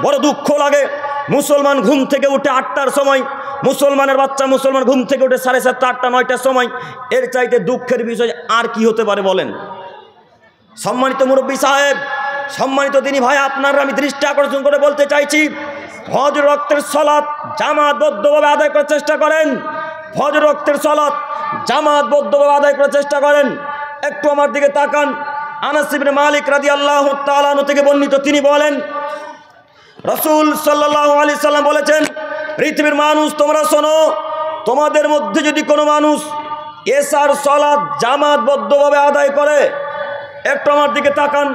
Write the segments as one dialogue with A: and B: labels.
A: বড় দুঃখ লাগে। মুসলমান ঘুম থেকে উঠে 8টার সময়, মুসলমানের বাচ্চা মুসলমান ঘুম থেকে উঠে 7:30, 8টা, 9টার সময়। এর চাইতে দুঃখের বিষয় আর কি হতে পারে বলেন? সম্মানিত মুরব্বী সাহেব, সম্মানিত দিনী ভাই, আপনারা আমি দৃষ্টি আকর্ষণ করে বলতে চাইছি, ফজর ওয়াক্তের সালাত জামাতবদ্ধভাবে আদায় করার চেষ্টা করেন। ফজর ওয়াক্তের সালাত জামাতবদ্ধভাবে আদায় করার চেষ্টা করেন। একটু আমার দিকে তাকান। আনাস ইবনে মালিক রাদিয়াল্লাহু তাআলা আনহু থেকে বর্ণিত, তিনি বলেন রাসূল সাল্লাল্লাহু আলাইহি সাল্লাম বলেছেন, পৃথিবীর মানুষ তোমরা শোনো, তোমাদের মধ্যে যদি কোনো মানুষ এশার সালাত জামাতবদ্ধভাবে আদায় করে, একটু আমার দিকে তাকান।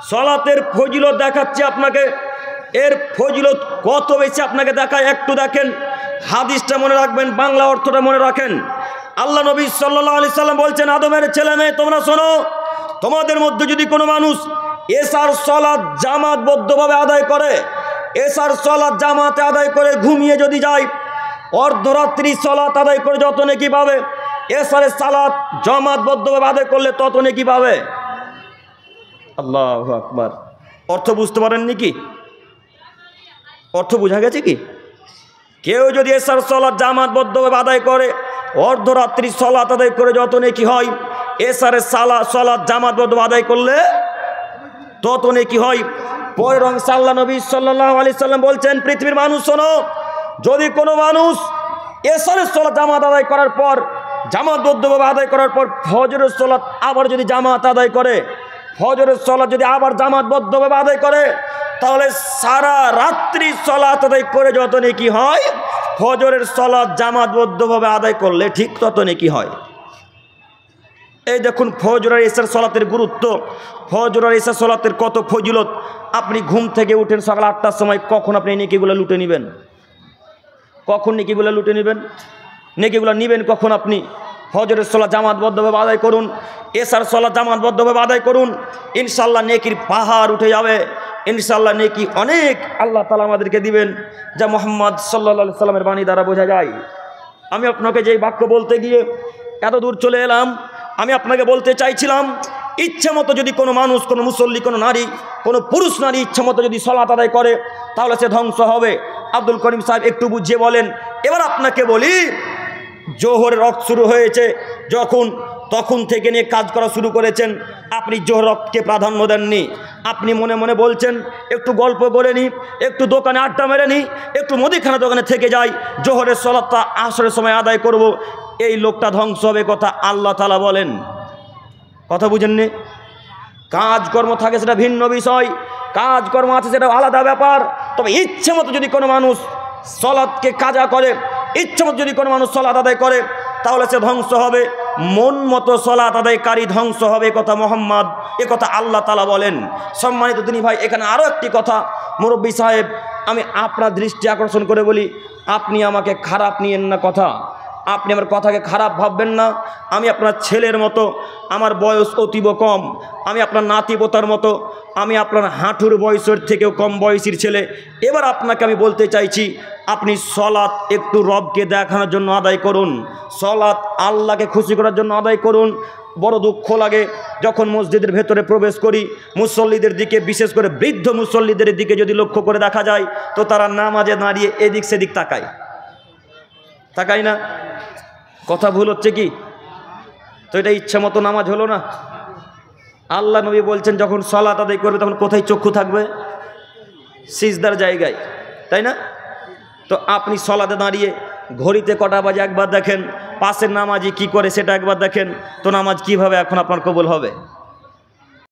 A: সালাতের ফজিলত দেখাচ্ছি আপনাকে, এর ফজিলত কত বেশি আপনাকে দেখায়, একটু দেখেন। হাদিসটা মনে রাখবেন, বাংলা অর্থটা মনে রাখেন। আল্লাহ নবী সাল্লাল্লাহু আলাইহি সাল্লাম বলছেন, আদমের ছেলে মেয়ে তোমরা শোনো, তোমাদের মধ্যে যদি কোনো মানুষ এশার সালাত জামাতবদ্ধভাবে আদায় করে, এশার সালাত জামাতে আদায় করে ঘুমিয়ে যদি যায়, অর্ধরাত্রি সালাত আদায় করে যত নেকি পাবে, এশারের সালাত জামাতবদ্ধভাবে আদায় করলে তত নেকি পাবে। আল্লাহু আকবার। অর্থ বুঝতে পারেননি কি? অর্থ বোঝা গেছে কি? কেউ যদি এশার সালাত জামাতবদ্ধভাবে আদায় করে, অর্ধরাত্রি সালাত আদায় করে যত নেকি হয়, এশারের সালাত জামাতবদ্ধভাবে আদায় করলে তত নেকি হয়। পরের অংশে আল্লাহ নবী সাল্লাল্লাহু আলাইহি সাল্লাম বলছেন, পৃথিবীর মানুষ শোনো, যদি কোনো মানুষ এশারের সালাত জামাত আদায় করার পর, জামাতবদ্ধভাবে আদায় করার পর ফজরের সালাত আবার যদি জামাত আদায় করে, ফজরের সালাত যদি আবার জামাতবদ্ধভাবে আদায় করে, তাহলে সারা রাত্রি সালাত আদায় করে যত নেকি হয়, ফজরের সালাত জামাতবদ্ধভাবে আদায় করলে ঠিক তত নেকি হয়। এই দেখুন ফজর আর এশার সালাতের গুরুত্ব, ফজর আর এশার সালাতের কত ফজিলত। আপনি ঘুম থেকে উঠেন সকাল 8টার সময়, কখন আপনি নেকিগুলো লুটে নেবেন? কখন নেকিগুলো লুটে নেবেন? নেকিগুলো নেবেন কখন? আপনি ফজরের সালাত জামাতবদ্ধভাবে আদায় করুন, এশার সালাত জামাতবদ্ধভাবে আদায় করুন, ইনশাআল্লাহ নেকির পাহাড় উঠে যাবে। ইনশাআল্লাহ নেকি অনেক আল্লাহ তাআলা আমাদেরকে দিবেন, যা মুহাম্মদ সাল্লাল্লাহু আলাইহি সাল্লামের বাণী দ্বারা বোঝা যায়। আমি আপনাকে যেই বাক্য বলতে গিয়ে এত দূর চলে এলাম, আমি আপনাকে বলতে চাইছিলাম, ইচ্ছা মতো যদি কোনো মানুষ, কোনো মুসল্লি, কোনো নারী, কোনো পুরুষ নারী ইচ্ছা মতো যদি সালাত আদায় করে, তাহলে সে ধ্বংস হবে। আব্দুল করিম সাহেব একটু বুঝিয়ে বলেন। এবার আপনাকে বলি, জোহরের রক্ত শুরু হয়েছে যখন, তখন থেকে নিয়ে কাজ করা শুরু করেছেন, আপনি জোহর রক্তকে প্রাধান্য দেননি। আপনি মনে মনে বলছেন, একটু গল্প করে নিই, একটু দোকানে আড্ডা মেরে নিই, একটু মুদিখানা দোকানে থেকে যাই, জোহরের সালাতটা আসরের সময় আদায় করব। এই লোকটা ধ্বংস হবে, কথা আল্লাহ তাআলা বলেন। কথা বুঝেননি? কাজকর্ম থাকে সেটা ভিন্ন বিষয়, কাজকর্ম আছে সেটা আলাদা ব্যাপার। তবে ইচ্ছে মতো যদি কোনো মানুষ সালাতকে কাজা করে, ইচ্ছে মতো যদি কোনো মানুষ সালাত আদায় করে, তাহলে সে ধ্বংস হবে। মন মতো সালাত আদায়কারী ধ্বংস হবে, কথা মুহাম্মদ, এ কথা আল্লাহ তাআলা বলেন। সম্মানিত দিনী ভাই, এখানে আরও একটি কথা মুরব্বী সাহেব, আমি আপনার দৃষ্টি আকর্ষণ করে বলি, আপনি আমাকে খারাপ নিয়েন না কথা, আপনি আমার কথাকে খারাপ ভাববেন না। আমি আপনার ছেলের মতো, আমার বয়স অতীব কম, আমি আপনার নাতিপোতার মতো, আমি আপনার হাঁটুর বয়সের থেকেও কম বয়সীর ছেলে। এবার আপনাকে আমি বলতে চাইছি, আপনি সালাত একটু রবকে দেখানোর জন্য আদায় করুন, সালাত আল্লাহকে খুশি করার জন্য আদায় করুন। বড় দুঃখ লাগে যখন মসজিদের ভেতরে প্রবেশ করি, মুসল্লিদের দিকে, বিশেষ করে বৃদ্ধ মুসল্লিদের দিকে যদি লক্ষ্য করে দেখা যায়, তো তারা নামাজে দাঁড়িয়ে এদিক সেদিক তাকায়, তাকাই না? কথা ভুল হচ্ছে কি? তো এটা ইচ্ছা মতো নামাজ হলো না। আল্লাহ নবী বলছেন, যখন সালাত আদায় করবে তখন কোথায় চক্ষু থাকবে? সিজদার জায়গায়, তাই না? তো আপনি সালাতে দাঁড়িয়ে ঘড়িতে কটা বাজে একবার দেখেন, পাশের নামাজি কি করে সেটা একবার দেখেন, তো নামাজ কিভাবে এখন আপনার কবুল হবে?